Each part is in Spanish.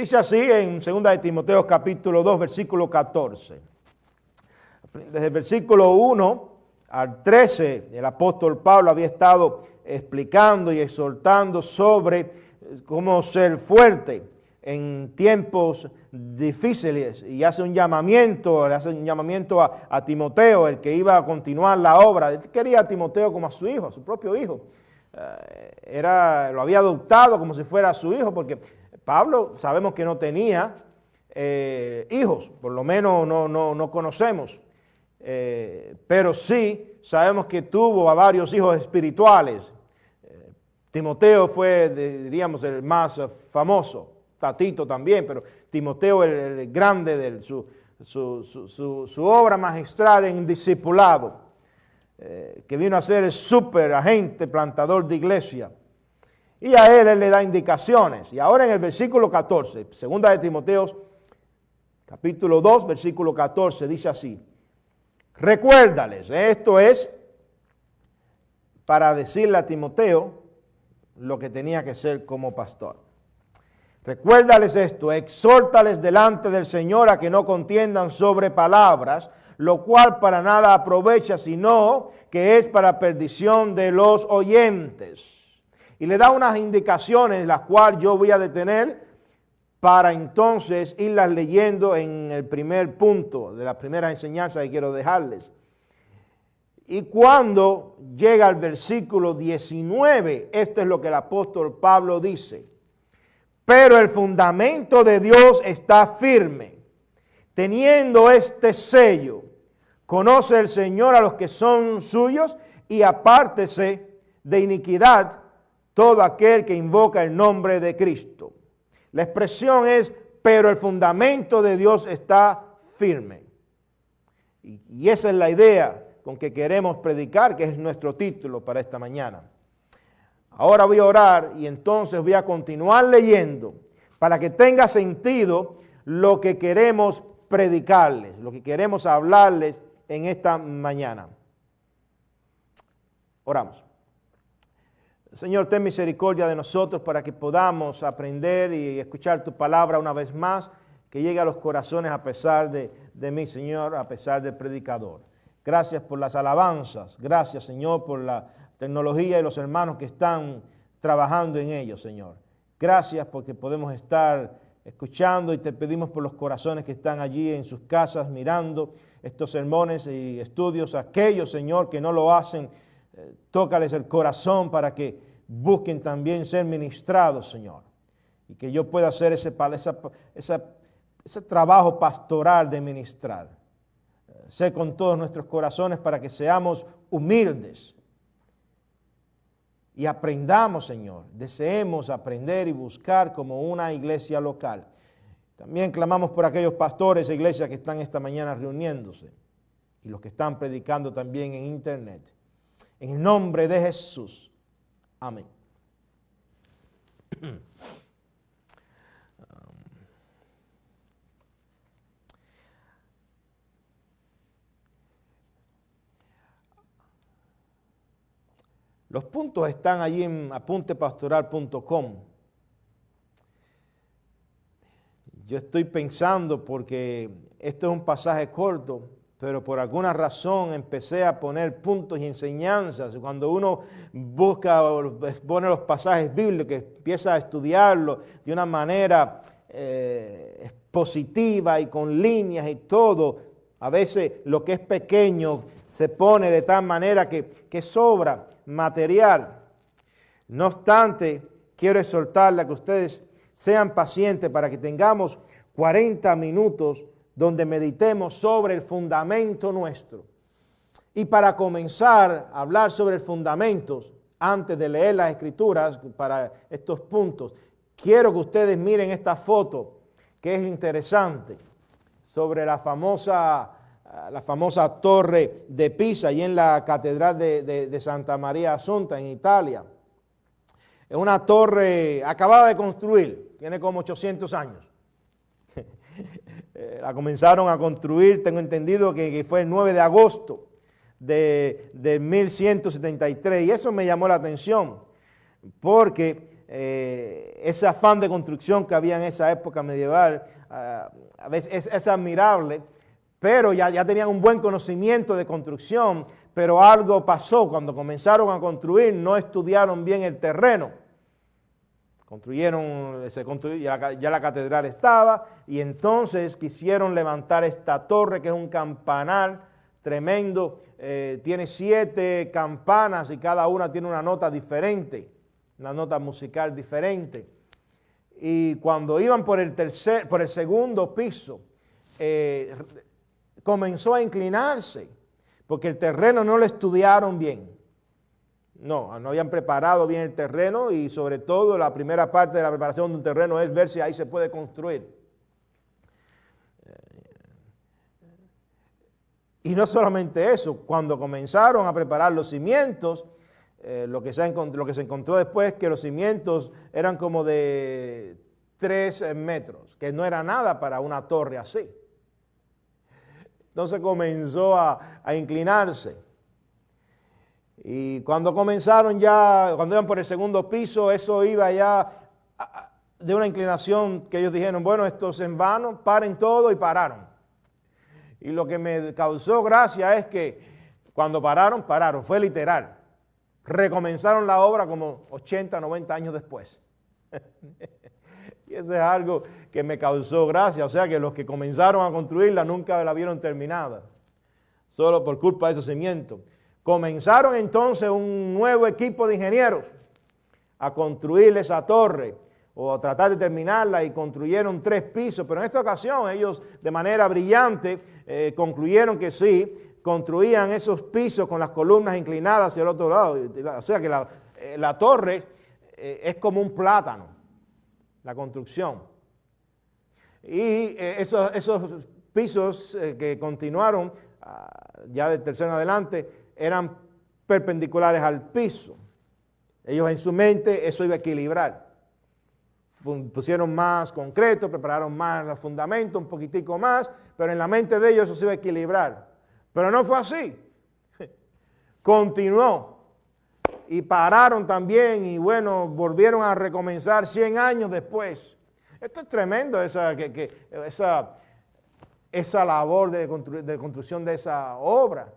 Dice así en 2 de Timoteo capítulo 2, versículo 14. Desde el versículo 1 al 13, el apóstol Pablo había estado explicando y exhortando sobre cómo ser fuerte en tiempos difíciles, y hace un llamamiento a Timoteo, el que iba a continuar la obra. Él quería a Timoteo como a su hijo, a su propio hijo. Lo había adoptado como si fuera su hijo, porque Pablo sabemos que no tenía hijos, por lo menos no conocemos, pero sí sabemos que tuvo a varios hijos espirituales. Timoteo fue, diríamos, el más famoso. Tito también, pero Timoteo el grande, su obra magistral en discipulado, que vino a ser el super agente plantador de iglesia. Y a él le da indicaciones. Y ahora en el versículo 14, segunda de Timoteo, capítulo 2, versículo 14, dice así: recuérdales, esto es para decirle a Timoteo lo que tenía que ser como pastor. Recuérdales esto, exhórtales delante del Señor a que no contiendan sobre palabras, lo cual para nada aprovecha, sino que es para perdición de los oyentes. Y le da unas indicaciones, las cuales yo voy a detener para entonces irlas leyendo en el primer punto de la primera enseñanza que quiero dejarles. Y cuando llega al versículo 19, esto es lo que el apóstol Pablo dice: pero el fundamento de Dios está firme, teniendo este sello: conoce el Señor a los que son suyos, y apártese de iniquidad todo aquel que invoca el nombre de Cristo. La expresión es: pero el fundamento de Dios está firme. Y esa es la idea con que queremos predicar, que es nuestro título para esta mañana. Ahora voy a orar y entonces voy a continuar leyendo para que tenga sentido lo que queremos predicarles, lo que queremos hablarles en esta mañana. Oramos. Señor, ten misericordia de nosotros para que podamos aprender y escuchar tu palabra una vez más, que llegue a los corazones a pesar de mí, Señor, a pesar del predicador. Gracias por las alabanzas, gracias, Señor, por la tecnología y los hermanos que están trabajando en ello, Señor. Gracias porque podemos estar escuchando, y te pedimos por los corazones que están allí en sus casas mirando estos sermones y estudios. Aquellos, Señor, que no lo hacen, tócales el corazón para que busquen también ser ministrados, Señor. Y que yo pueda hacer ese trabajo pastoral de ministrar. Sé con todos nuestros corazones para que seamos humildes y aprendamos, Señor. Deseemos aprender y buscar como una iglesia local. También clamamos por aquellos pastores e iglesias que están esta mañana reuniéndose y los que están predicando también en internet. En el nombre de Jesús. Amén. Los puntos están allí en apuntepastoral.com. Yo estoy pensando, porque esto es un pasaje corto, pero por alguna razón empecé a poner puntos y enseñanzas. Cuando uno busca o pone los pasajes bíblicos, empieza a estudiarlo de una manera expositiva y con líneas y todo, a veces lo que es pequeño se pone de tal manera que sobra material. No obstante, quiero exhortarle a que ustedes sean pacientes para que tengamos 40 minutos donde meditemos sobre el fundamento nuestro. Y para comenzar a hablar sobre el fundamento, antes de leer las escrituras para estos puntos, quiero que ustedes miren esta foto que es interesante sobre la famosa torre de Pisa y en la catedral de Santa María Assunta en Italia. Es una torre acabada de construir, tiene como 800 años. La comenzaron a construir, tengo entendido que fue el 9 de agosto de 1173, y eso me llamó la atención, porque ese afán de construcción que había en esa época medieval, a veces es admirable, pero ya tenían un buen conocimiento de construcción, pero algo pasó cuando comenzaron a construir, no estudiaron bien el terreno. Ya la catedral estaba, y entonces quisieron levantar esta torre, que es un campanar tremendo, tiene 7 campanas y cada una tiene una nota diferente, una nota musical diferente. Y cuando iban por el segundo piso, comenzó a inclinarse, porque el terreno no lo estudiaron bien. No habían preparado bien el terreno, y sobre todo la primera parte de la preparación de un terreno es ver si ahí se puede construir. Y no solamente eso, cuando comenzaron a preparar los cimientos, lo que se encontró después, que los cimientos eran como de 3 metros, que no era nada para una torre así. Entonces comenzó a inclinarse. Y cuando cuando iban por el segundo piso, eso iba ya de una inclinación que ellos dijeron, bueno, esto es en vano, paren todo, y pararon. Y lo que me causó gracia es que cuando pararon, fue literal. Recomenzaron la obra como 80, 90 años después. Y eso es algo que me causó gracia, o sea que los que comenzaron a construirla nunca la vieron terminada, solo por culpa de esos cimientos. Comenzaron entonces un nuevo equipo de ingenieros a construir esa torre, o a tratar de terminarla, y construyeron 3 pisos, pero en esta ocasión ellos de manera brillante concluyeron que sí, construían esos pisos con las columnas inclinadas hacia el otro lado, o sea que la torre es como un plátano, la construcción. Y esos pisos que continuaron, ya del tercero en adelante, eran perpendiculares al piso. Ellos en su mente eso iba a equilibrar. Pusieron más concreto, prepararon más los fundamentos, un poquitico más, pero en la mente de ellos eso se iba a equilibrar. Pero no fue así. Continuó. Y pararon también, y bueno, volvieron a recomenzar 100 años después. Esto es tremendo, esa labor de construcción de esa obra.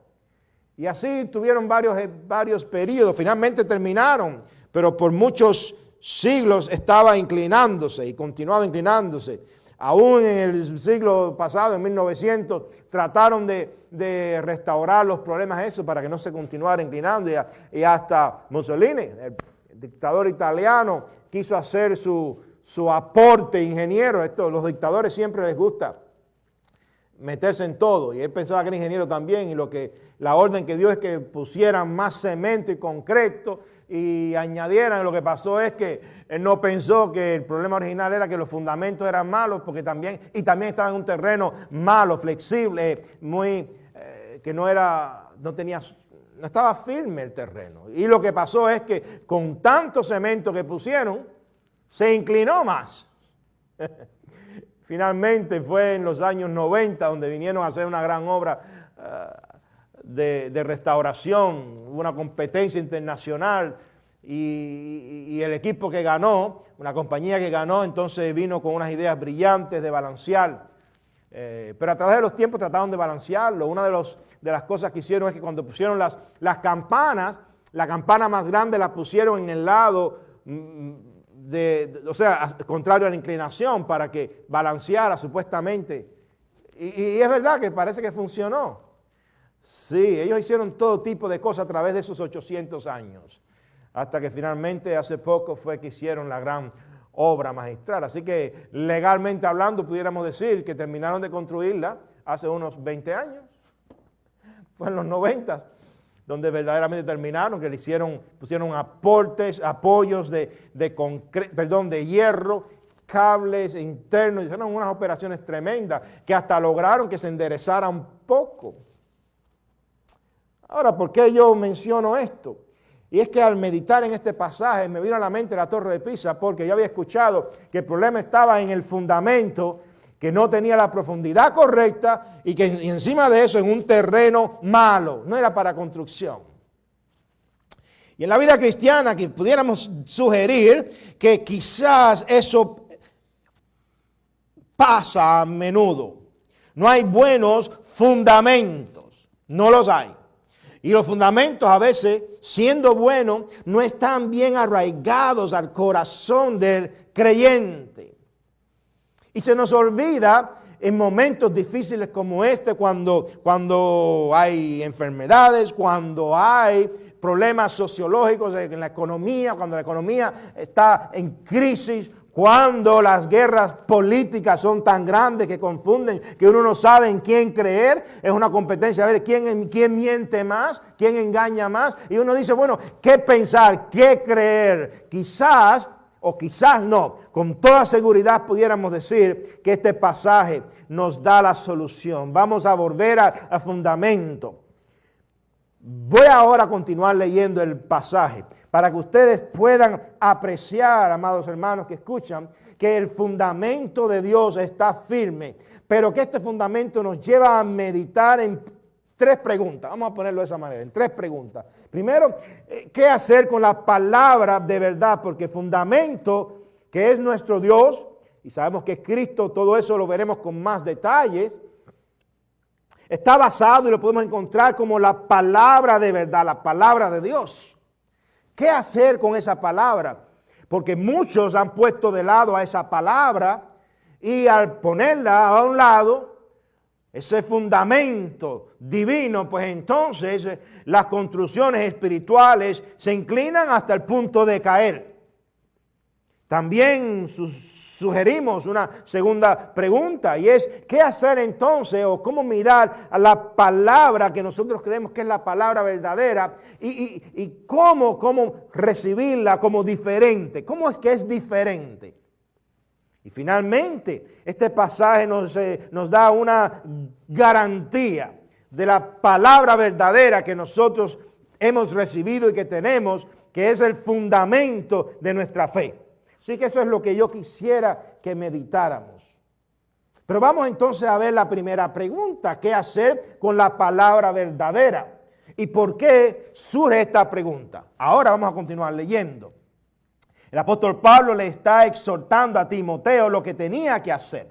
Y así tuvieron varios periodos, finalmente terminaron, pero por muchos siglos estaba inclinándose y continuaba inclinándose. Aún en el siglo pasado, en 1900, trataron de restaurar los problemas eso para que no se continuara inclinando, y hasta Mussolini, el dictador italiano, quiso hacer su aporte ingeniero. Los dictadores siempre les gusta meterse en todo, y él pensaba que era ingeniero también, y la orden que dio es que pusieran más cemento y concreto y añadieran. Lo que pasó es que él no pensó que el problema original era que los fundamentos eran malos, porque también estaba en un terreno malo, flexible, que no estaba firme el terreno. Y lo que pasó es que con tanto cemento que pusieron, se inclinó más. Finalmente fue en los años 90 donde vinieron a hacer una gran obra de restauración, una competencia internacional, y el equipo que ganó, una compañía que ganó, entonces vino con unas ideas brillantes de balancear, pero a través de los tiempos trataron de balancearlo. Una de las cosas que hicieron es que cuando pusieron las campanas, la campana más grande la pusieron en el lado contrario a la inclinación, para que balanceara supuestamente. Y es verdad que parece que funcionó. Sí, ellos hicieron todo tipo de cosas a través de esos 800 años, hasta que finalmente hace poco fue que hicieron la gran obra magistral. Así que legalmente hablando pudiéramos decir que terminaron de construirla hace unos 20 años. Fue en los 90 donde verdaderamente terminaron, que pusieron apoyos de hierro, cables internos, hicieron unas operaciones tremendas que hasta lograron que se enderezara un poco. Ahora, ¿por qué yo menciono esto? Y es que al meditar en este pasaje me vino a la mente la Torre de Pisa, porque yo había escuchado que el problema estaba en el fundamento, que no tenía la profundidad correcta, y encima de eso en un terreno malo, no era para construcción. Y en la vida cristiana que pudiéramos sugerir que quizás eso pasa a menudo. No hay buenos fundamentos, no los hay. Y los fundamentos a veces, siendo buenos, no están bien arraigados al corazón del creyente. Y se nos olvida en momentos difíciles como este, cuando hay enfermedades, cuando hay problemas sociológicos en la economía, cuando la economía está en crisis, cuando las guerras políticas son tan grandes que confunden, que uno no sabe en quién creer. Es una competencia a ver quién miente más, quién engaña más. Y uno dice, bueno, ¿qué pensar? ¿Qué creer? Quizás o quizás no. Con toda seguridad pudiéramos decir que este pasaje nos da la solución. Vamos a volver al fundamento. Voy ahora a continuar leyendo el pasaje para que ustedes puedan apreciar, amados hermanos que escuchan, que el fundamento de Dios está firme, pero que este fundamento nos lleva a meditar en tres preguntas. Vamos a ponerlo de esa manera, en tres preguntas. Primero, ¿qué hacer con la palabra de verdad? Porque el fundamento, que es nuestro Dios, y sabemos que es Cristo, todo eso lo veremos con más detalles, está basado y lo podemos encontrar como la palabra de verdad, la palabra de Dios. ¿Qué hacer con esa palabra? Porque muchos han puesto de lado a esa palabra y al ponerla a un lado, ese fundamento divino, pues entonces las construcciones espirituales se inclinan hasta el punto de caer. También sugerimos una segunda pregunta y es, ¿qué hacer entonces o cómo mirar a la palabra que nosotros creemos que es la palabra verdadera y cómo recibirla como diferente? ¿Cómo es que es diferente? Y finalmente, este pasaje nos da una garantía de la palabra verdadera que nosotros hemos recibido y que tenemos, que es el fundamento de nuestra fe. Así que eso es lo que yo quisiera que meditáramos. Pero vamos entonces a ver la primera pregunta. ¿Qué hacer con la palabra verdadera? ¿Y por qué surge esta pregunta? Ahora vamos a continuar leyendo. El apóstol Pablo le está exhortando a Timoteo lo que tenía que hacer.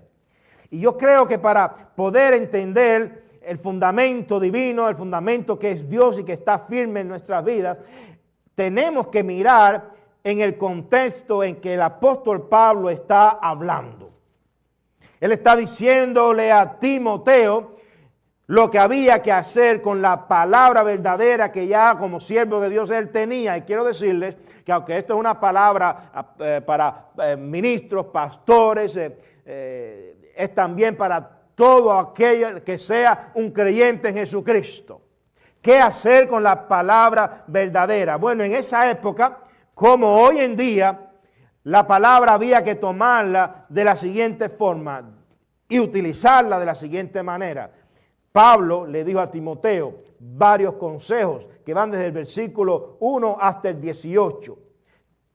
Y yo creo que para poder entender el fundamento divino, el fundamento que es Dios y que está firme en nuestras vidas, tenemos que mirar en el contexto en que el apóstol Pablo está hablando. Él está diciéndole a Timoteo lo que había que hacer con la palabra verdadera que ya como siervo de Dios él tenía. Y quiero decirles que aunque esto es una palabra para ministros, pastores, es también para todo aquel que sea un creyente en Jesucristo. ¿Qué hacer con la palabra verdadera? Bueno, en esa época, como hoy en día, la palabra había que tomarla de la siguiente forma y utilizarla de la siguiente manera. Pablo le dijo a Timoteo varios consejos que van desde el versículo 1 hasta el 18.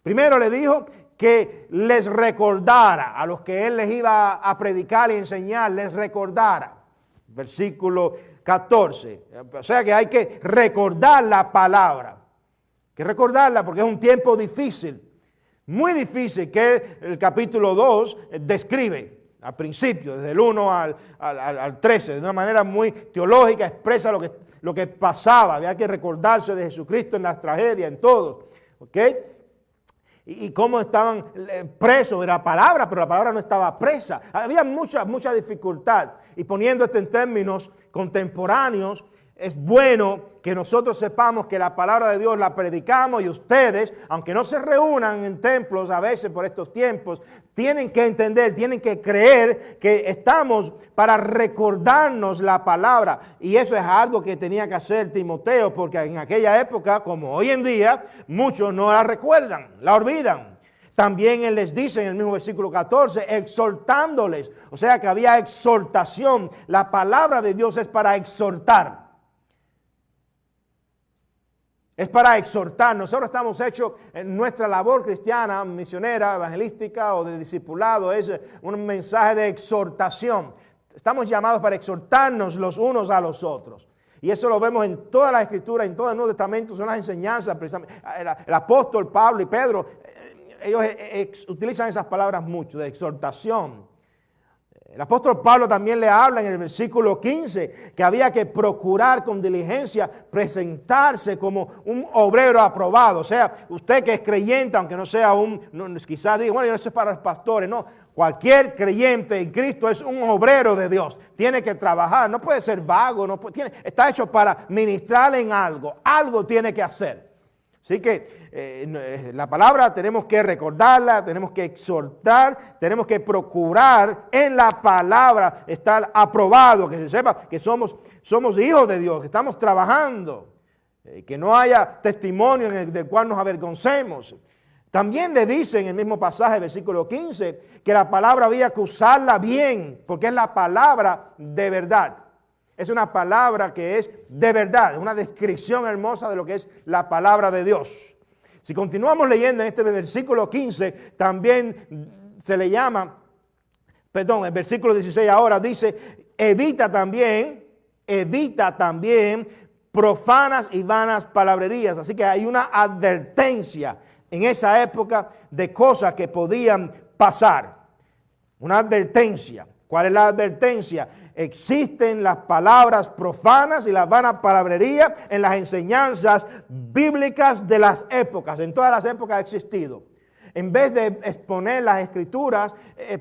Primero le dijo que les recordara a los que él les iba a predicar y enseñar, les recordara. Versículo 14. O sea que hay que recordar la palabra. Que recordarla porque es un tiempo difícil, muy difícil, que el capítulo 2 describe al principio, desde el 1 al 13, de una manera muy teológica, expresa lo que pasaba. Había que recordarse de Jesucristo en las tragedias, en todo, ¿ok? Y cómo estaban presos de la palabra, pero la palabra no estaba presa. Había mucha dificultad. Y poniendo esto en términos contemporáneos, es bueno que nosotros sepamos que la palabra de Dios la predicamos y ustedes, aunque no se reúnan en templos a veces por estos tiempos, tienen que entender, tienen que creer que estamos para recordarnos la palabra. Y eso es algo que tenía que hacer Timoteo, porque en aquella época, como hoy en día, muchos no la recuerdan, la olvidan. También él les dice en el mismo versículo 14, exhortándoles, o sea que había exhortación. La palabra de Dios es para exhortar. Es para exhortar. Nosotros estamos hechos en nuestra labor cristiana, misionera, evangelística o de discipulado. Es un mensaje de exhortación. Estamos llamados para exhortarnos los unos a los otros. Y eso lo vemos en todas las escrituras, en todo el Nuevo Testamento, son las enseñanzas. El apóstol Pablo y Pedro, ellos utilizan esas palabras mucho, de exhortación. El apóstol Pablo también le habla en el versículo 15 que había que procurar con diligencia presentarse como un obrero aprobado. O sea, usted que es creyente, aunque no sea quizás diga, bueno, eso es para los pastores. No, cualquier creyente en Cristo es un obrero de Dios. Tiene que trabajar, no puede ser vago, está hecho para ministrar en algo. Algo tiene que hacer. Así que la palabra tenemos que recordarla, tenemos que exhortar, tenemos que procurar en la palabra estar aprobado, que se sepa que somos hijos de Dios, que estamos trabajando, que no haya testimonio del cual nos avergoncemos. También le dice en el mismo pasaje, versículo 15, que la palabra había que usarla bien, porque es la palabra de verdad. Es una palabra que es de verdad, es una descripción hermosa de lo que es la palabra de Dios. Si continuamos leyendo en este versículo 15, también se le llama, el versículo 16 ahora dice, evita también profanas y vanas palabrerías. Así que hay una advertencia en esa época de cosas que podían pasar. Una advertencia. ¿Cuál es la advertencia? Existen las palabras profanas y las vanas palabrerías en las enseñanzas bíblicas de las épocas. En todas las épocas ha existido. En vez de exponer las escrituras,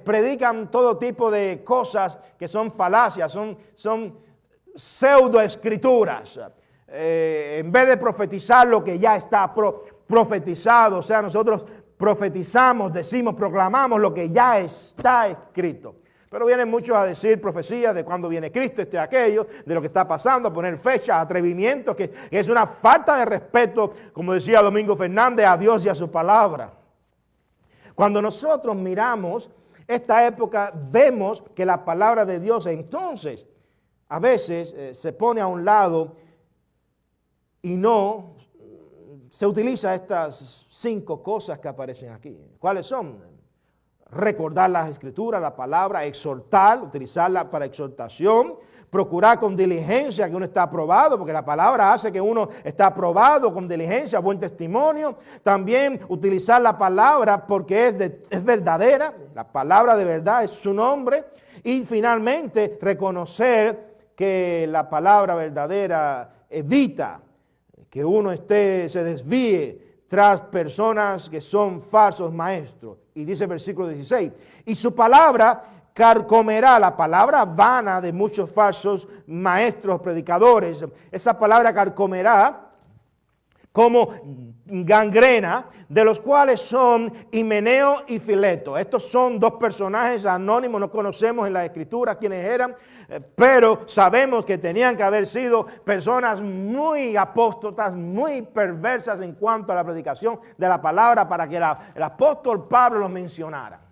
predican todo tipo de cosas que son falacias, son pseudoescrituras. En vez de profetizar lo que ya está profetizado, o sea, nosotros profetizamos, decimos, proclamamos lo que ya está escrito. Pero vienen muchos a decir profecías de cuándo viene Cristo, aquello, de lo que está pasando, a poner fechas, atrevimientos, que es una falta de respeto, como decía Domingo Fernández, a Dios y a su palabra. Cuando nosotros miramos esta época, vemos que la palabra de Dios entonces a veces se pone a un lado y no se utiliza estas 5 cosas que aparecen aquí. ¿Cuáles son? Recordar las escrituras, la palabra, exhortar, utilizarla para exhortación, procurar con diligencia que uno está aprobado, porque la palabra hace que uno está aprobado con diligencia, buen testimonio. También utilizar la palabra porque es verdadera, la palabra de verdad es su nombre. Y finalmente reconocer que la palabra verdadera evita que uno se desvíe tras personas que son falsos maestros. Y dice el versículo 16, y su palabra carcomerá, la palabra vana de muchos falsos maestros, predicadores. Esa palabra carcomerá como gangrena, de los cuales son Himeneo y Fileto. Estos son 2 personajes anónimos, no conocemos en la escritura quiénes eran, pero sabemos que tenían que haber sido personas muy apóstatas, muy perversas en cuanto a la predicación de la palabra, para que el apóstol Pablo los mencionara.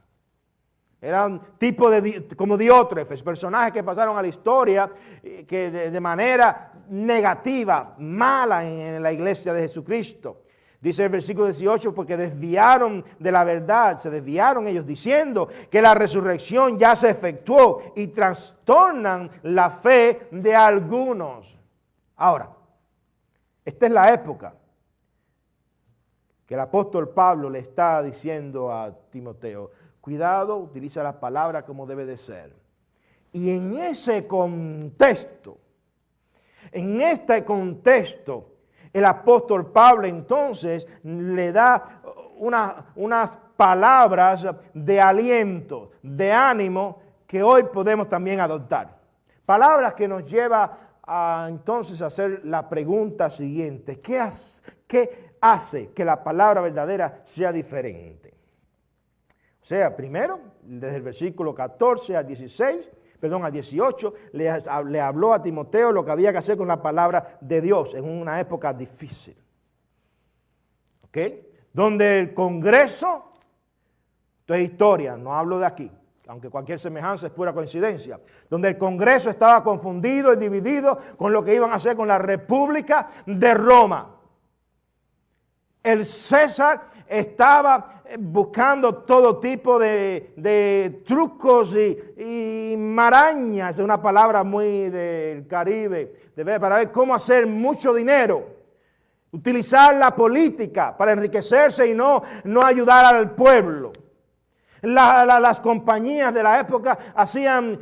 Eran tipo como Diótrefes, personajes que pasaron a la historia que de manera negativa, mala en la iglesia de Jesucristo. Dice el versículo 18, porque desviaron de la verdad, se desviaron ellos diciendo que la resurrección ya se efectuó y trastornan la fe de algunos. Ahora, esta es la época que el apóstol Pablo le está diciendo a Timoteo, cuidado, utiliza la palabra como debe de ser. Y en ese contexto, el apóstol Pablo entonces le da unas palabras de aliento, de ánimo, que hoy podemos también adoptar. Palabras que nos lleva a entonces hacer la pregunta siguiente. ¿Qué hace que la palabra verdadera sea diferente? O sea, primero, desde el versículo 14 al 18, le habló a Timoteo lo que había que hacer con la palabra de Dios en una época difícil. ¿Ok? Donde el Congreso, esto es historia, no hablo de aquí, aunque cualquier semejanza es pura coincidencia, donde el Congreso estaba confundido y dividido con lo que iban a hacer con la República de Roma. El César estaba buscando todo tipo de trucos y marañas, es una palabra muy del Caribe, para ver cómo hacer mucho dinero. Utilizar la política para enriquecerse y no ayudar al pueblo. Las compañías de la época hacían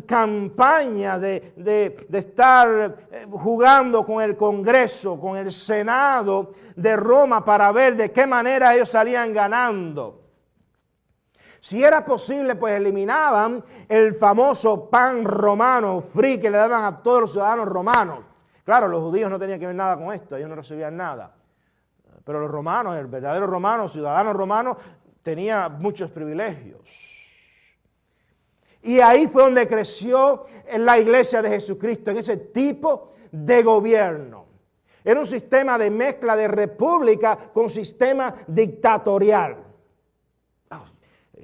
campañas de estar jugando con el Congreso, con el Senado de Roma para ver de qué manera ellos salían ganando. Si era posible, pues eliminaban el famoso pan romano free que le daban a todos los ciudadanos romanos. Claro, los judíos no tenían que ver nada con esto, ellos no recibían nada. Pero los romanos, el verdadero romano, ciudadano romano, tenía muchos privilegios. Y ahí fue donde creció en la iglesia de Jesucristo, en ese tipo de gobierno. Era un sistema de mezcla de república con sistema dictatorial.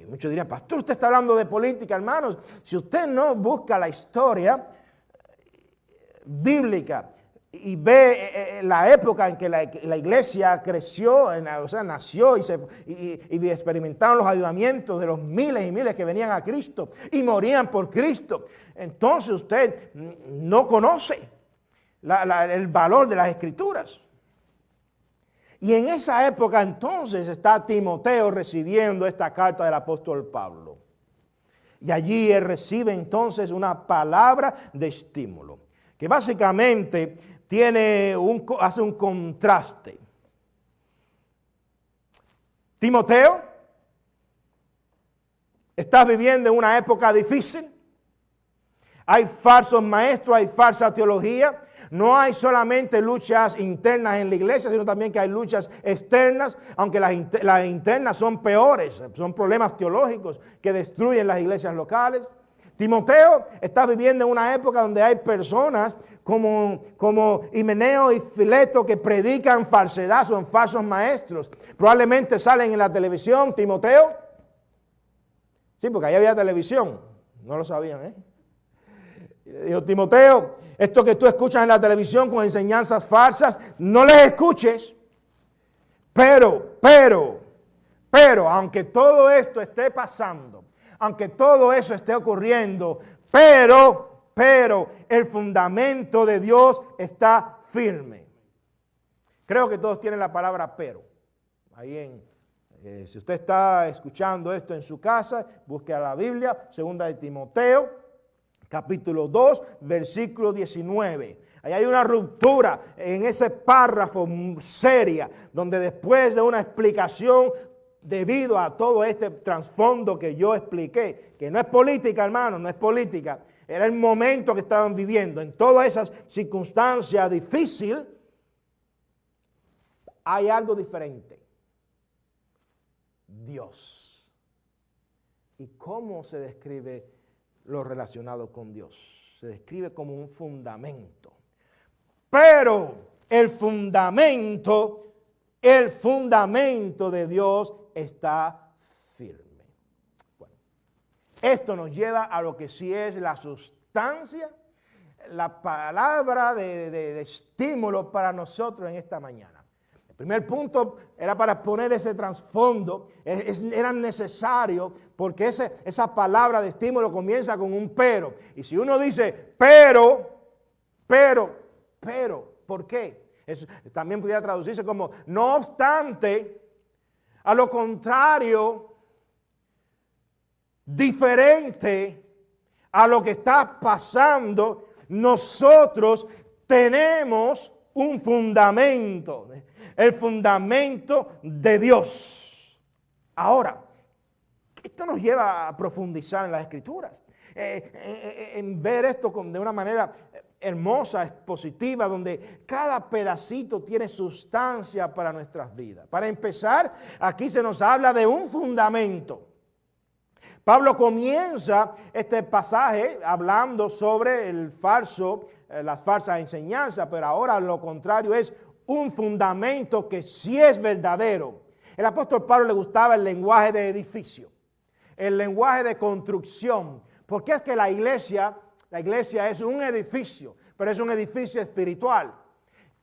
Muchos dirían, pastor, usted está hablando de política, hermanos. Si usted no busca la historia bíblica y ve la época en que la iglesia creció, nació y experimentaron los avivamientos de los miles y miles que venían a Cristo y morían por Cristo, entonces usted no conoce el valor de las Escrituras. Y en esa época entonces está Timoteo recibiendo esta carta del apóstol Pablo. Y allí él recibe entonces una palabra de estímulo, que básicamente hace un contraste. Timoteo, estás viviendo en una época difícil. Hay falsos maestros, hay falsa teología. No hay solamente luchas internas en la iglesia, sino también que hay luchas externas, aunque las internas son peores, son problemas teológicos que destruyen las iglesias locales. Timoteo está viviendo en una época donde hay personas como Himeneo y Fileto que predican falsedad, son falsos maestros. Probablemente salen en la televisión, Timoteo. Sí, porque ahí había televisión, no lo sabían, ¿eh? Dijo, Timoteo, esto que tú escuchas en la televisión con enseñanzas falsas, no les escuches. Pero, aunque todo esto esté pasando, aunque todo eso esté ocurriendo, pero el fundamento de Dios está firme. Creo que todos tienen la palabra pero. Ahí si usted está escuchando esto en su casa, busque a la Biblia, 2 de Timoteo, capítulo 2, versículo 19. Ahí hay una ruptura en ese párrafo seria, donde después de una explicación, debido a todo este trasfondo que yo expliqué, que no es política, hermano, no es política, era el momento que estaban viviendo. En todas esas circunstancias difíciles, hay algo diferente. Dios. ¿Y cómo se describe lo relacionado con Dios? Se describe como un fundamento. Pero el fundamento de Dios está firme. Bueno, esto nos lleva a lo que sí es la sustancia, la palabra de estímulo para nosotros en esta mañana. El primer punto era para poner ese trasfondo, era necesario porque esa palabra de estímulo comienza con un pero. Y si uno dice pero, ¿por qué? Eso también pudiera traducirse como no obstante, a lo contrario, diferente a lo que está pasando, nosotros tenemos un fundamento, el fundamento de Dios. Ahora, esto nos lleva a profundizar en las Escrituras, en ver esto de una manera hermosa, expositiva, donde cada pedacito tiene sustancia para nuestras vidas. Para empezar, aquí se nos habla de un fundamento. Pablo comienza este pasaje hablando sobre las falsas enseñanzas, pero ahora lo contrario es un fundamento que sí es verdadero. El apóstol Pablo le gustaba el lenguaje de edificio, el lenguaje de construcción, porque es que la iglesia es un edificio, pero es un edificio espiritual,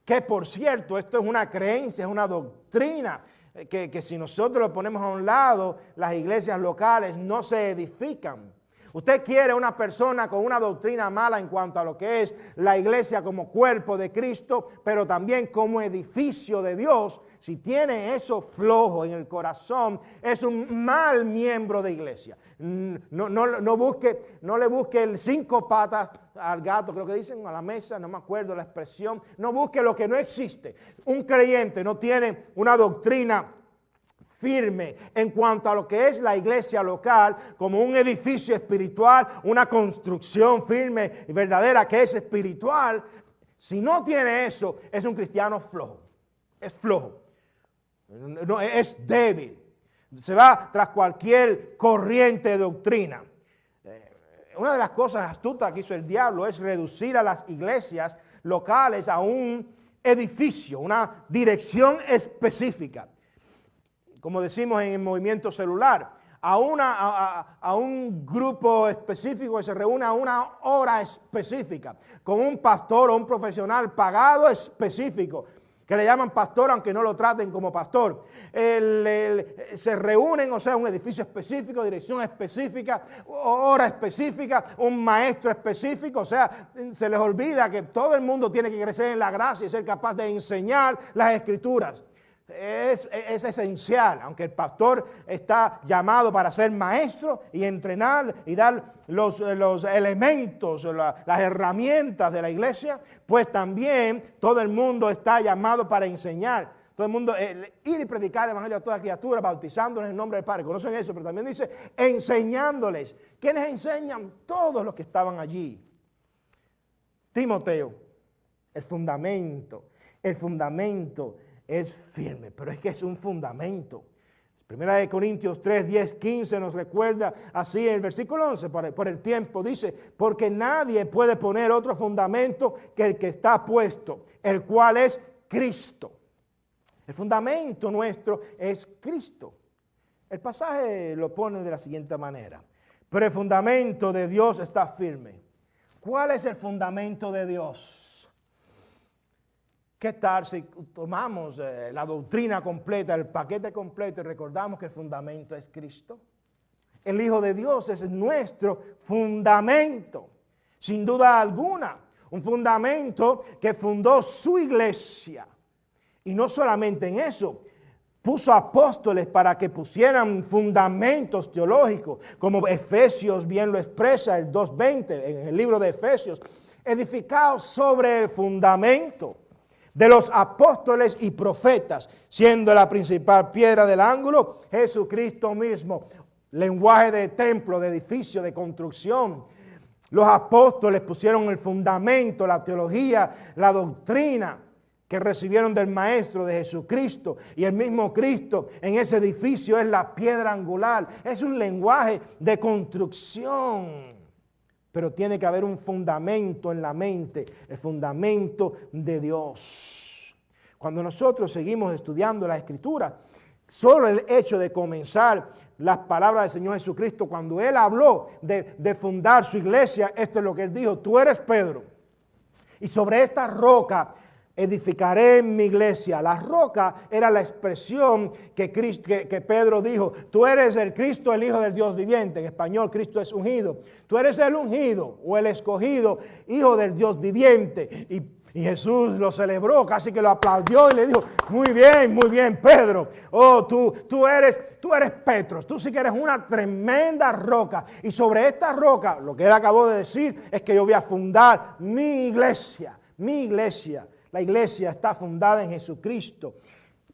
que por cierto, esto es una creencia, es una doctrina que si nosotros lo ponemos a un lado, las iglesias locales no se edifican. Usted quiere una persona con una doctrina mala en cuanto a lo que es la iglesia como cuerpo de Cristo, pero también como edificio de Dios. Si tiene eso flojo en el corazón, es un mal miembro de iglesia. No le busque el 5 patas al gato, creo que dicen, a la mesa, no me acuerdo la expresión. No busque lo que no existe. Un creyente no tiene una doctrina firme en cuanto a lo que es la iglesia local como un edificio espiritual, una construcción firme y verdadera que es espiritual. Si no tiene eso, es un cristiano flojo, es flojo, no, es débil, se va tras cualquier corriente de doctrina. Una de las cosas astutas que hizo el diablo es reducir a las iglesias locales a un edificio, una dirección específica. Como decimos en el movimiento celular, a un grupo específico que se reúne a una hora específica, con un pastor o un profesional pagado específico, que le llaman pastor aunque no lo traten como pastor. Se reúnen, o sea, un edificio específico, dirección específica, hora específica, un maestro específico, o sea, se les olvida que todo el mundo tiene que crecer en la gracia y ser capaz de enseñar las Escrituras. Es esencial, aunque el pastor está llamado para ser maestro y entrenar y dar los elementos, las herramientas de la iglesia, pues también todo el mundo está llamado para enseñar. Todo el mundo, ir y predicar el evangelio a toda criatura, bautizándoles en el nombre del Padre. Conocen eso, pero también dice enseñándoles. ¿Quiénes enseñan? Todos los que estaban allí. Timoteo, el fundamento es firme, pero es que es un fundamento. Primera de Corintios 3, 10, 15 nos recuerda así en el versículo 11, por el tiempo, dice, porque nadie puede poner otro fundamento que el que está puesto, el cual es Cristo. El fundamento nuestro es Cristo. El pasaje lo pone de la siguiente manera, pero el fundamento de Dios está firme. ¿Cuál es el fundamento de Dios? ¿Qué tal si tomamos la doctrina completa, el paquete completo y recordamos que el fundamento es Cristo? El Hijo de Dios es nuestro fundamento, sin duda alguna. Un fundamento que fundó su iglesia. Y no solamente en eso, puso apóstoles para que pusieran fundamentos teológicos, como Efesios bien lo expresa, el 2:20, en el libro de Efesios, edificados sobre el fundamento de los apóstoles y profetas, siendo la principal piedra del ángulo Jesucristo mismo. Lenguaje de templo, de edificio, de construcción. Los apóstoles pusieron el fundamento, la teología, la doctrina que recibieron del Maestro, de Jesucristo, y el mismo Cristo en ese edificio es la piedra angular. Es un lenguaje de construcción. Pero tiene que haber un fundamento en la mente, el fundamento de Dios. Cuando nosotros seguimos estudiando la Escritura, solo el hecho de comenzar las palabras del Señor Jesucristo, cuando Él habló de fundar su iglesia, esto es lo que Él dijo: tú eres Pedro, y sobre esta roca edificaré mi iglesia. La roca era la expresión que Pedro dijo: tú eres el Cristo, el Hijo del Dios viviente. En español, Cristo es ungido. Tú eres el ungido o el escogido, Hijo del Dios viviente. Y Jesús lo celebró, casi que lo aplaudió y le dijo: muy bien, Pedro. Oh, tú eres Petros, tú sí que eres una tremenda roca. Y sobre esta roca, lo que él acabó de decir es que yo voy a fundar mi iglesia, mi iglesia. La iglesia está fundada en Jesucristo.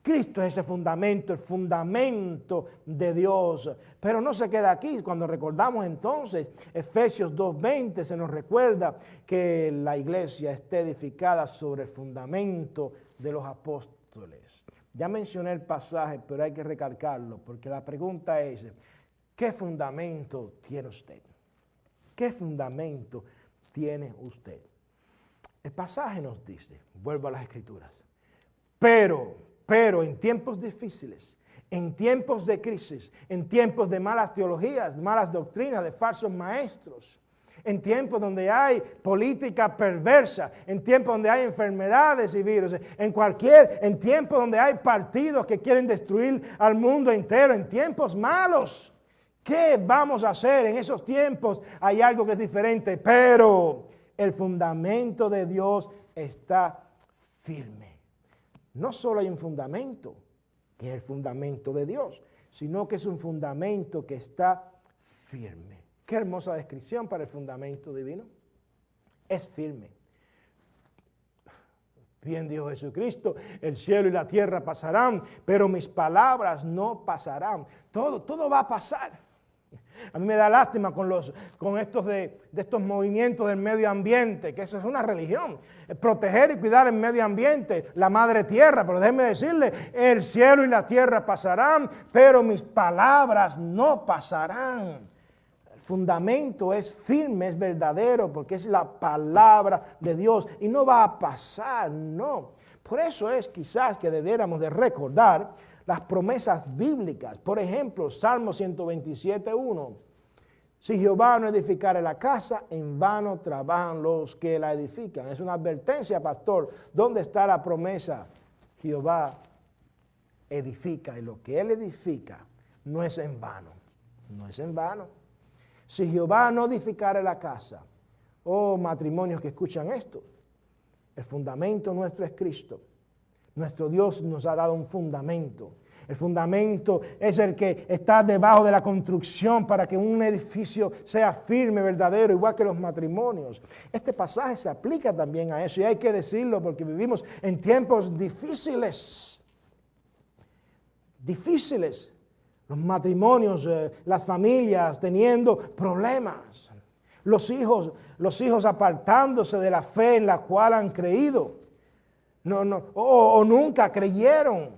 Cristo es ese fundamento, el fundamento de Dios. Pero no se queda aquí. Cuando recordamos entonces Efesios 2:20, se nos recuerda que la iglesia está edificada sobre el fundamento de los apóstoles. Ya mencioné el pasaje, pero hay que recalcarlo, porque la pregunta es: ¿qué fundamento tiene usted? ¿Qué fundamento tiene usted? El pasaje nos dice, vuelvo a las Escrituras, pero en tiempos difíciles, en tiempos de crisis, en tiempos de malas teologías, malas doctrinas, de falsos maestros, en tiempos donde hay política perversa, en tiempos donde hay enfermedades y virus, en tiempos donde hay partidos que quieren destruir al mundo entero, en tiempos malos. ¿Qué vamos a hacer en esos tiempos? Hay algo que es diferente, pero el fundamento de Dios está firme. No solo hay un fundamento, que es el fundamento de Dios, sino que es un fundamento que está firme. Qué hermosa descripción para el fundamento divino. Es firme. Bien dijo Jesucristo, el cielo y la tierra pasarán, pero mis palabras no pasarán. Todo va a pasar. A mí me da lástima con estos movimientos del medio ambiente, que eso es una religión. Proteger y cuidar el medio ambiente, la madre tierra. Pero déjenme decirle, el cielo y la tierra pasarán, pero mis palabras no pasarán. El fundamento es firme, es verdadero, porque es la palabra de Dios y no va a pasar, no. Por eso es quizás que debiéramos de recordar las promesas bíblicas. Por ejemplo, Salmo 127:1. Si Jehová no edificare la casa, en vano trabajan los que la edifican. Es una advertencia, pastor. ¿Dónde está la promesa? Jehová edifica, y lo que Él edifica no es en vano. No es en vano. Si Jehová no edificare la casa, oh matrimonios que escuchan esto, el fundamento nuestro es Cristo. Nuestro Dios nos ha dado un fundamento. El fundamento es el que está debajo de la construcción para que un edificio sea firme, verdadero, igual que los matrimonios. Este pasaje se aplica también a eso y hay que decirlo porque vivimos en tiempos difíciles. Difíciles. Los matrimonios, las familias teniendo problemas. Los hijos apartándose de la fe en la cual han creído. O nunca creyeron.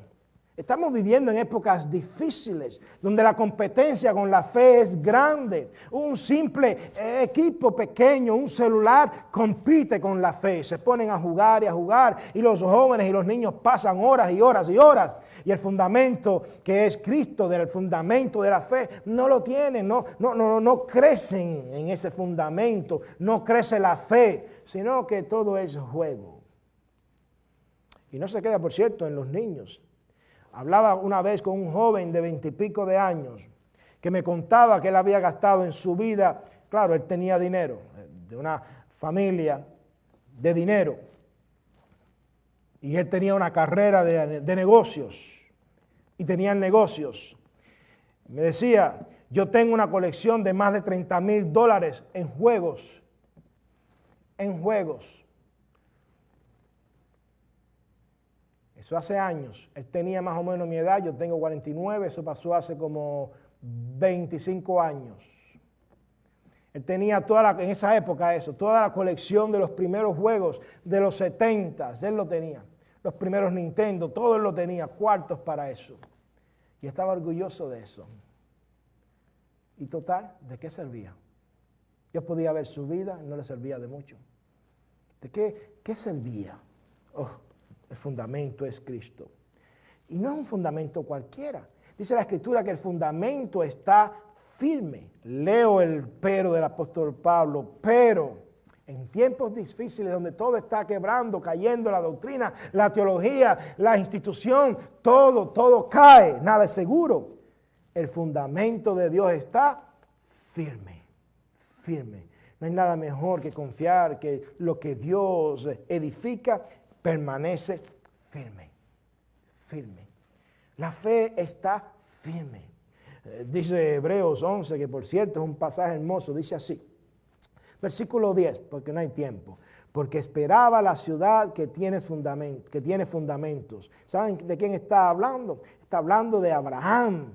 Estamos viviendo en épocas difíciles, donde la competencia con la fe es grande. Un simple equipo pequeño, un celular, compite con la fe. Se ponen a jugar y los jóvenes y los niños pasan horas y horas y horas. Y el fundamento que es Cristo, del fundamento de la fe, no lo tienen, no crecen en ese fundamento, no crece la fe, sino que todo es juego. Y no se queda, por cierto, en los niños. Hablaba una vez con un joven de 20 y pico de años que me contaba que él había gastado en su vida, claro, él tenía dinero, de una familia de dinero, y él tenía una carrera de negocios, y tenían negocios. Me decía, yo tengo una colección de más de $30,000 en juegos, Eso hace años. Él tenía más o menos mi edad, yo tengo 49, eso pasó hace como 25 años. Él tenía en esa época toda la colección de los primeros juegos de los 70s, él lo tenía. Los primeros Nintendo, todo él lo tenía, cuartos para eso. Y estaba orgulloso de eso. Y total, ¿de qué servía? Yo podía ver su vida, no le servía de mucho. ¿De qué servía? El fundamento es Cristo. Y no es un fundamento cualquiera. Dice la Escritura que el fundamento está firme. Leo el pero del apóstol Pablo. Pero en tiempos difíciles donde todo está quebrando, cayendo, la doctrina, la teología, la institución, todo cae, nada es seguro. El fundamento de Dios está firme. No hay nada mejor que confiar que lo que Dios edifica permanece firme. La fe está firme. Dice Hebreos 11, que por cierto es un pasaje hermoso, dice así. Versículo 10, porque no hay tiempo. Porque esperaba la ciudad que tiene fundamentos. ¿Saben de quién está hablando? Está hablando de Abraham,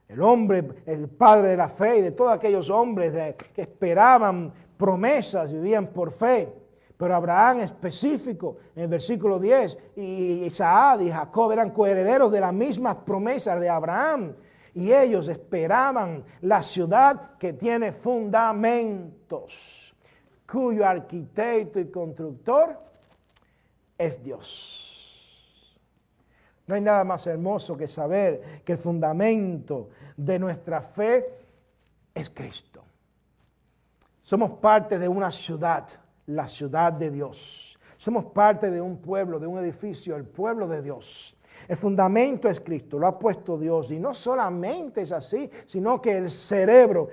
el hombre, el padre de la fe, y de todos aquellos hombres que esperaban promesas, vivían por fe. Pero Abraham específico, en el versículo 10, y Isaac y Jacob eran coherederos de las mismas promesas de Abraham. Y ellos esperaban la ciudad que tiene fundamentos, cuyo arquitecto y constructor es Dios. No hay nada más hermoso que saber que el fundamento de nuestra fe es Cristo. Somos parte de una ciudad, la ciudad de Dios. Somos parte de un pueblo, de un edificio, el pueblo de Dios. El fundamento es Cristo, lo ha puesto Dios. Y no solamente es así, sino que el cerebro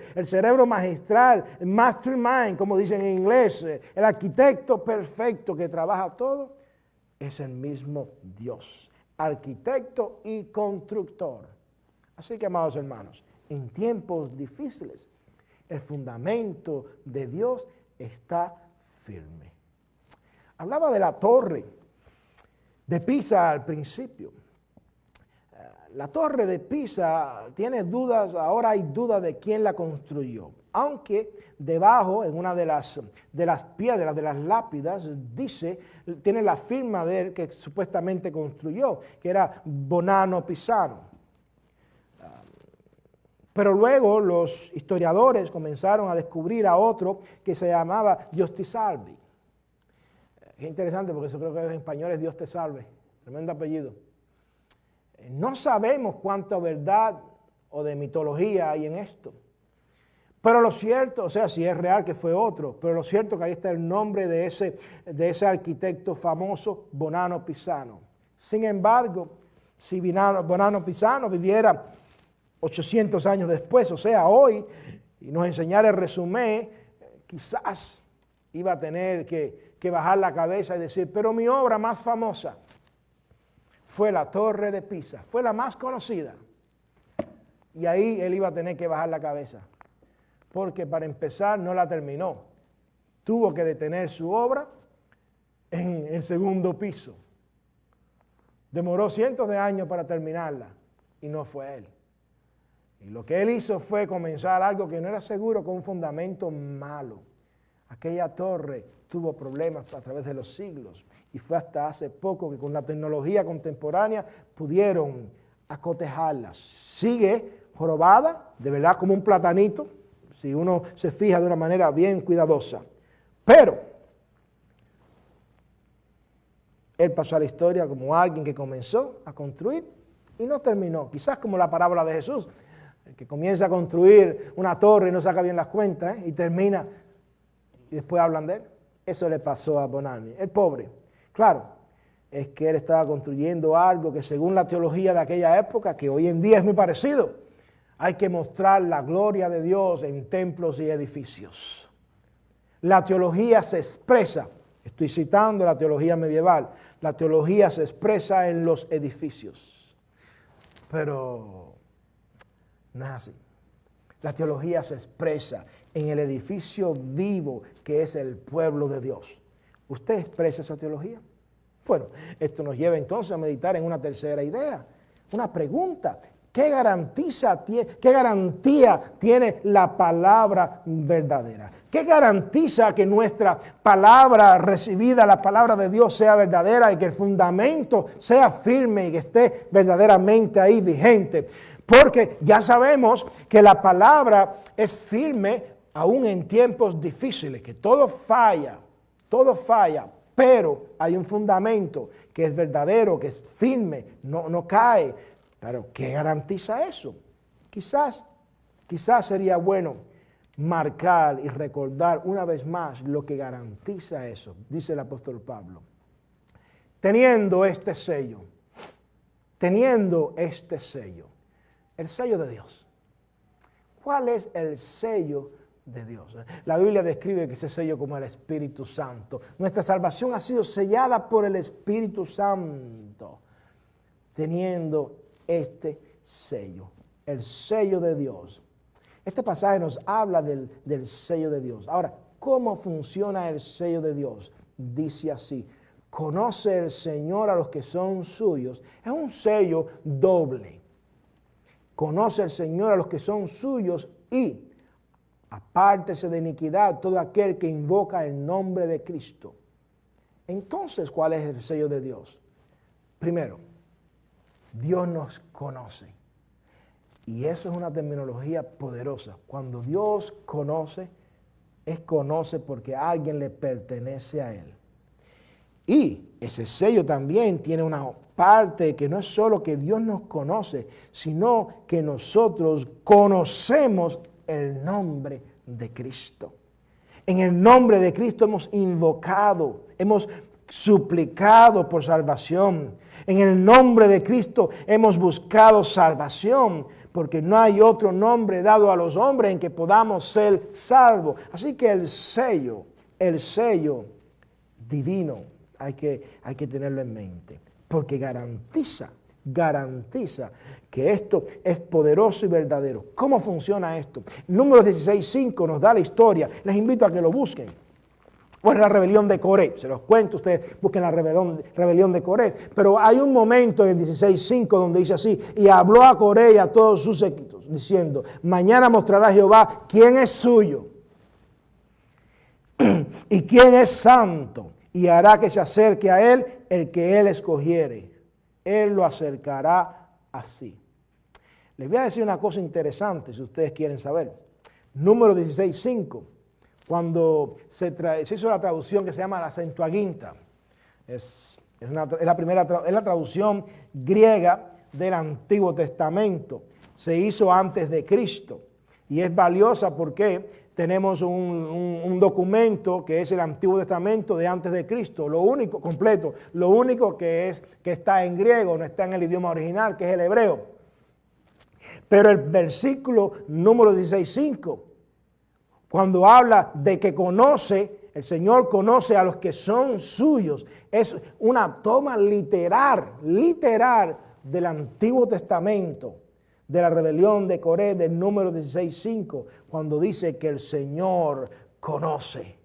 magistral, el mastermind, como dicen en inglés, el arquitecto perfecto que trabaja todo, es el mismo Dios, arquitecto y constructor. Así que, amados hermanos, en tiempos difíciles, el fundamento de Dios está firme. Hablaba de la torre de Pisa al principio. La torre de Pisa tiene dudas, ahora hay dudas de quién la construyó. Aunque debajo, en una de las piedras, de las lápidas, tiene la firma de él que supuestamente construyó, que era Bonanno Pisano. Pero luego los historiadores comenzaron a descubrir a otro que se llamaba Dios te salve. Es interesante porque eso creo que en español es Dios te salve, tremendo apellido. No sabemos cuánta verdad o de mitología hay en esto. Pero lo cierto, o sea, si es real que fue otro, pero lo cierto es que ahí está el nombre de ese arquitecto famoso, Bonanno Pisano. Sin embargo, si Bonanno Pisano viviera 800 años después, o sea, hoy, y nos enseñara el resumen, quizás iba a tener que bajar la cabeza y decir, pero mi obra más famosa fue la Torre de Pisa, fue la más conocida. Y ahí él iba a tener que bajar la cabeza, porque para empezar no la terminó. Tuvo que detener su obra en el segundo piso. Demoró cientos de años para terminarla y no fue él. Y lo que él hizo fue comenzar algo que no era seguro, con un fundamento malo. Aquella torre tuvo problemas a través de los siglos y fue hasta hace poco que con la tecnología contemporánea pudieron acotejarla. Sigue jorobada, de verdad como un platanito, si uno se fija de una manera bien cuidadosa. Pero él pasó a la historia como alguien que comenzó a construir y no terminó. Quizás como la parábola de Jesús, el que comienza a construir una torre y no saca bien las cuentas, y termina y después hablan de él. Eso le pasó a Bonanno, el pobre. Claro, es que él estaba construyendo algo que según la teología de aquella época, que hoy en día es muy parecido, hay que mostrar la gloria de Dios en templos y edificios. La teología se expresa, estoy citando la teología medieval, la teología se expresa en los edificios. Pero no es así. La teología se expresa en el edificio vivo que es el pueblo de Dios. ¿Usted expresa esa teología? Bueno, esto nos lleva entonces a meditar en una tercera idea, una pregunta. ¿Qué garantía tiene la palabra verdadera? ¿Qué garantiza que nuestra palabra recibida, la palabra de Dios, sea verdadera y que el fundamento sea firme y que esté verdaderamente ahí vigente? Porque ya sabemos que la palabra es firme aún en tiempos difíciles, que todo falla, pero hay un fundamento que es verdadero, que es firme, no cae. Pero ¿qué garantiza eso? Quizás sería bueno marcar y recordar una vez más lo que garantiza eso, dice el apóstol Pablo. Teniendo este sello, el sello de Dios. ¿Cuál es el sello de Dios? La Biblia describe que ese sello como el Espíritu Santo. Nuestra salvación ha sido sellada por el Espíritu Santo, teniendo este sello, el sello de Dios. Este pasaje nos habla del sello de Dios. Ahora, ¿cómo funciona el sello de Dios? Dice así: conoce el Señor a los que son suyos. Es un sello doble. Conoce el Señor a los que son suyos y apártese de iniquidad todo aquel que invoca el nombre de Cristo. Entonces, ¿cuál es el sello de Dios? Primero, Dios nos conoce. Y eso es una terminología poderosa. Cuando Dios conoce, conoce porque alguien le pertenece a Él. Y ese sello también tiene una parte que no es solo que Dios nos conoce, sino que nosotros conocemos el nombre de Cristo. En el nombre de Cristo hemos invocado, hemos suplicado por salvación. En el nombre de Cristo hemos buscado salvación, porque no hay otro nombre dado a los hombres en que podamos ser salvos. Así que el sello divino, hay que tenerlo en mente, porque garantiza que esto es poderoso y verdadero. ¿Cómo funciona esto? Números 16:5 nos da la historia. Les invito a que lo busquen. Pues la rebelión de Coré. Se los cuento, ustedes busquen la rebelión de Coré. Pero hay un momento en el 16:5 donde dice así: y habló a Coré y a todos sus séquitos, diciendo: mañana mostrará Jehová quién es suyo y quién es santo, y hará que se acerque a él el que él escogiere. Él lo acercará así. Les voy a decir una cosa interesante si ustedes quieren saber. Número 16:5. Cuando se hizo la traducción que se llama la Septuaginta, es la traducción griega del Antiguo Testamento. Se hizo antes de Cristo y es valiosa porque tenemos un documento que es el Antiguo Testamento de antes de Cristo, lo único completo, lo único que está en griego, no está en el idioma original, que es el hebreo. Pero el versículo número 16:5, cuando habla de que el Señor conoce a los que son suyos, es una toma literal del Antiguo Testamento, de la rebelión de Coré, del número 16:5, cuando dice que el Señor conoce,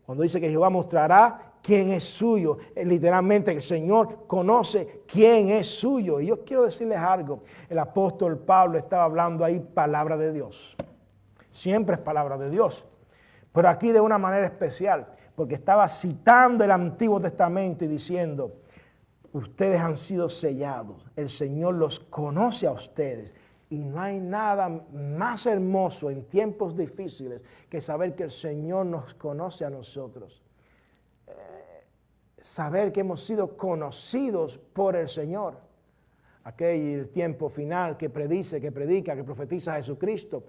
cuando dice que Jehová mostrará quién es suyo, literalmente el Señor conoce quién es suyo. Y yo quiero decirles algo, el apóstol Pablo estaba hablando ahí palabra de Dios, siempre es palabra de Dios, pero aquí de una manera especial, porque estaba citando el Antiguo Testamento y diciendo: ustedes han sido sellados, el Señor los conoce a ustedes, y no hay nada más hermoso en tiempos difíciles que saber que el Señor nos conoce a nosotros. Saber que hemos sido conocidos por el Señor. Aquel tiempo final que predica, que profetiza Jesucristo.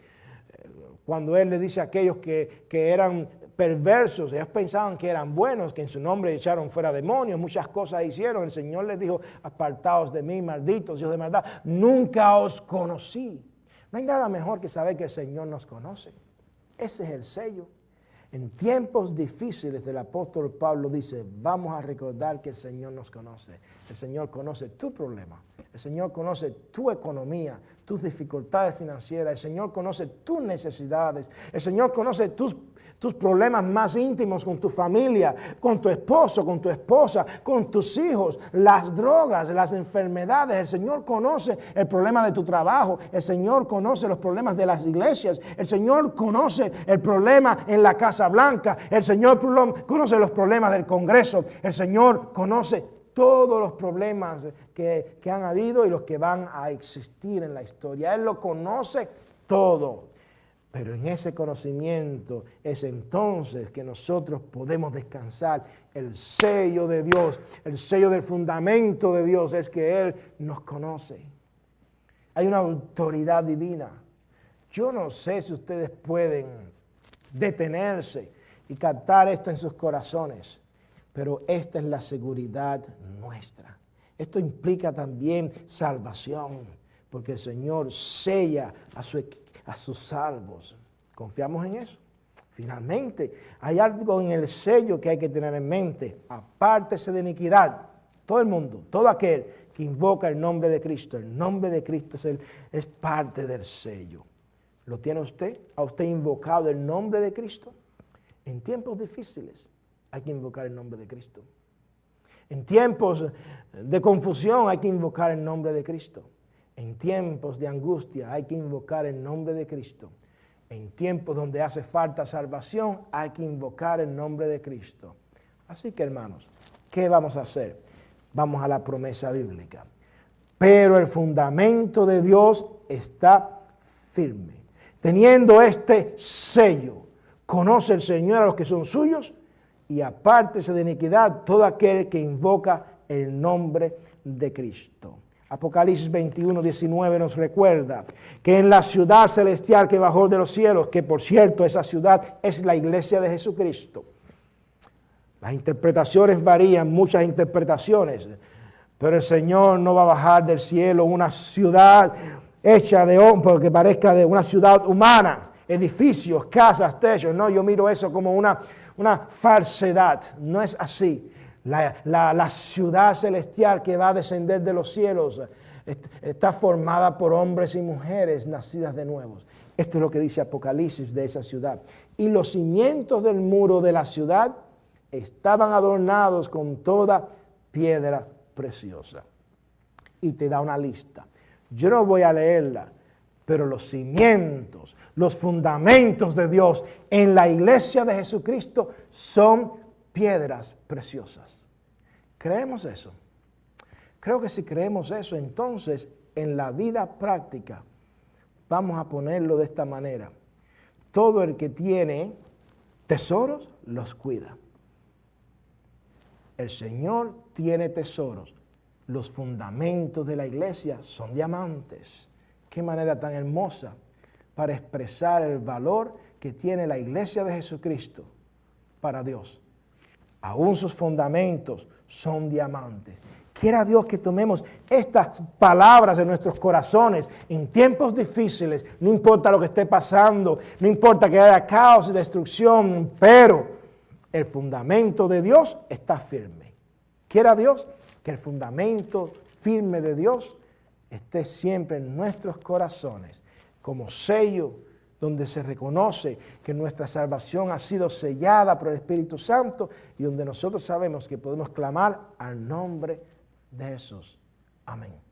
Cuando Él le dice a aquellos que eran perversos, ellos pensaban que eran buenos, que en su nombre echaron fuera demonios, muchas cosas hicieron. El Señor les dijo: apartaos de mí, malditos, hijos de maldad, nunca os conocí. No hay nada mejor que saber que el Señor nos conoce. Ese es el sello. En tiempos difíciles, el apóstol Pablo dice: vamos a recordar que el Señor nos conoce. El Señor conoce tu problema. El Señor conoce tu economía, tus dificultades financieras. El Señor conoce tus necesidades. El Señor conoce tus problemas más íntimos con tu familia, con tu esposo, con tu esposa, con tus hijos, las drogas, las enfermedades. El Señor conoce el problema de tu trabajo. El Señor conoce los problemas de las iglesias. El Señor conoce el problema en la Casa Blanca. El Señor conoce los problemas del Congreso. El Señor conoce todos los problemas que han habido y los que van a existir en la historia. Él lo conoce todo. Pero en ese conocimiento es entonces que nosotros podemos descansar. El sello de Dios, el sello del fundamento de Dios es que Él nos conoce. Hay una autoridad divina. Yo no sé si ustedes pueden detenerse y captar esto en sus corazones, pero esta es la seguridad nuestra. Esto implica también salvación, porque el Señor sella a sus salvos. ¿Confiamos en eso? Finalmente, hay algo en el sello que hay que tener en mente. Apártese de iniquidad. Todo el mundo, todo aquel que invoca el nombre de Cristo. El nombre de Cristo es parte del sello. ¿Lo tiene usted? ¿Ha usted invocado el nombre de Cristo? En tiempos difíciles hay que invocar el nombre de Cristo. En tiempos de confusión hay que invocar el nombre de Cristo. En tiempos de angustia hay que invocar el nombre de Cristo. En tiempos donde hace falta salvación hay que invocar el nombre de Cristo. Así que, hermanos, ¿qué vamos a hacer? Vamos a la promesa bíblica. Pero el fundamento de Dios está firme. Teniendo este sello, conoce el Señor a los que son suyos, y apártese de iniquidad todo aquel que invoca el nombre de Cristo. Apocalipsis 21, 19 nos recuerda que en la ciudad celestial que bajó de los cielos, que por cierto esa ciudad es la iglesia de Jesucristo. Las interpretaciones varían, muchas interpretaciones, pero el Señor no va a bajar del cielo una ciudad hecha de hombre, que parezca de una ciudad humana, edificios, casas, techos. No, yo miro eso como una falsedad. No es así. La ciudad celestial que va a descender de los cielos está formada por hombres y mujeres nacidas de nuevo. Esto es lo que dice Apocalipsis de esa ciudad. Y los cimientos del muro de la ciudad estaban adornados con toda piedra preciosa. Y te da una lista. Yo no voy a leerla, pero los cimientos, los fundamentos de Dios en la iglesia de Jesucristo son piedras preciosas. ¿Creemos eso? Creo que si creemos eso, entonces en la vida práctica vamos a ponerlo de esta manera. Todo el que tiene tesoros los cuida. El Señor tiene tesoros. Los fundamentos de la iglesia son diamantes. Qué manera tan hermosa para expresar el valor que tiene la iglesia de Jesucristo para Dios. Aún sus fundamentos son diamantes. Quiera Dios que tomemos estas palabras en nuestros corazones en tiempos difíciles. No importa lo que esté pasando, no importa que haya caos y destrucción, pero el fundamento de Dios está firme. Quiera Dios que el fundamento firme de Dios esté siempre en nuestros corazones como sello donde se reconoce que nuestra salvación ha sido sellada por el Espíritu Santo y donde nosotros sabemos que podemos clamar al nombre de Jesús. Amén.